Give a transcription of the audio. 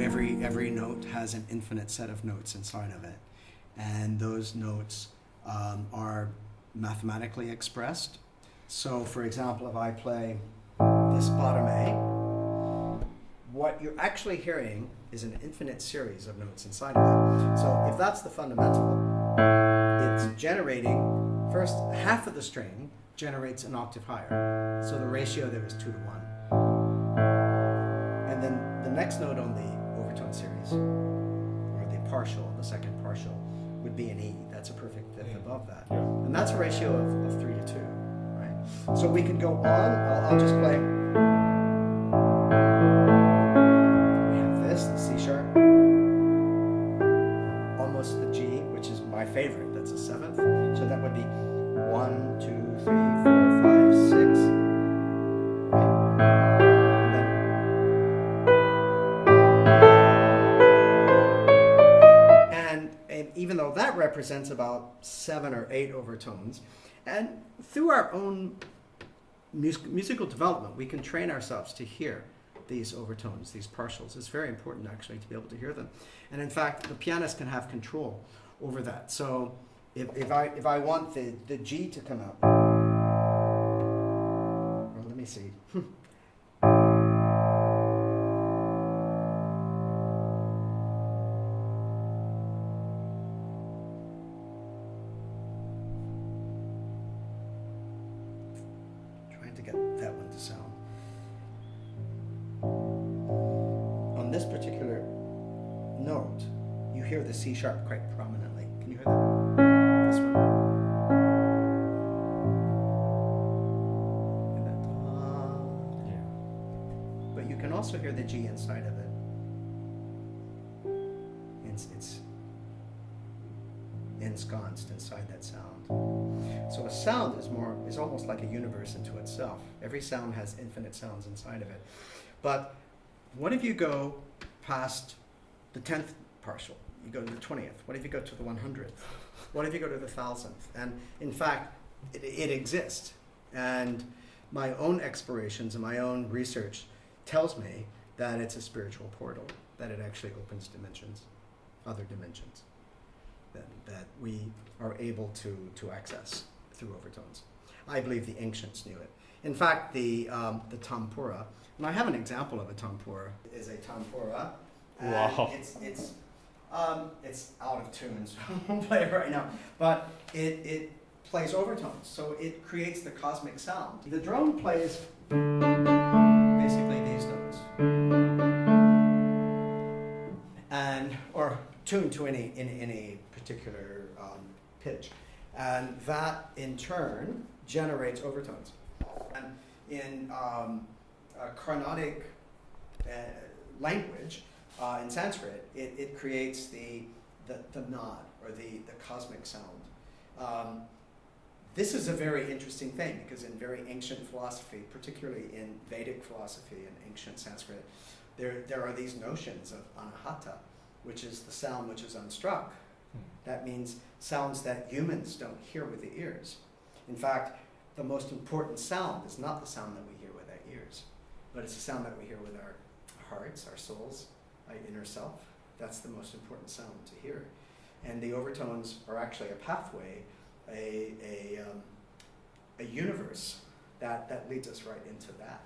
every note has an infinite set of notes inside of it, and those notes are mathematically expressed. So, for example, if I play this bottom A, what you're actually hearing is an infinite series of notes inside of it. So if that's the fundamental, it's generating, first half of the string generates an octave higher. So the ratio there is 2 to 1. And then the next note on the overtone series, or the partial, the second partial, would be an E. That's a perfect fifth above that. Yeah. And that's a ratio of 3 to 2, right? So we can go on. I'll just play. The C sharp, almost the G, which is my favorite. That's a seventh. So that would be 1, 2, 3, 4, 5, 6. Right? And even though that represents about 7 or 8 overtones, and through our own musical development, we can train ourselves to hear these overtones, these partials. It's very important actually to be able to hear them. And in fact, the pianist can have control over that. So if I want the G to come out, well, let me see. Trying to get that one to sound. This particular note, you hear the C sharp quite prominently. Can you hear that? This one. Hear that? Yeah. But you can also hear the G inside of it. It's ensconced inside that sound. So a sound is almost like a universe into itself. Every sound has infinite sounds inside of it. But what if you go past the 10th partial? You go to the 20th. What if you go to the 100th? What if you go to the 1000th? And in fact, it exists. And my own explorations and my own research tells me that it's a spiritual portal, that it actually opens dimensions, other dimensions, that we are able to access through overtones. I believe the ancients knew it. In fact, the Tanpura, and I have an example of a Tanpura, is a Tanpura. Wow. It's out of tune, so I won't play it right now. But it plays overtones, so it creates the cosmic sound. The drone plays basically these notes, and or tuned to any particular pitch, and that in turn generates overtones. And in Carnatic language, in Sanskrit, it creates the nod, or the cosmic sound. This is a very interesting thing, because in very ancient philosophy, particularly in Vedic philosophy and ancient Sanskrit, there are these notions of Anahata, which is the sound which is unstruck. That means sounds that humans don't hear with the ears. In fact, the most important sound is not the sound that we hear with our ears, but it's the sound that we hear with our hearts, our souls, our inner self. That's the most important sound to hear. And the overtones are actually a pathway, a universe that leads us right into that.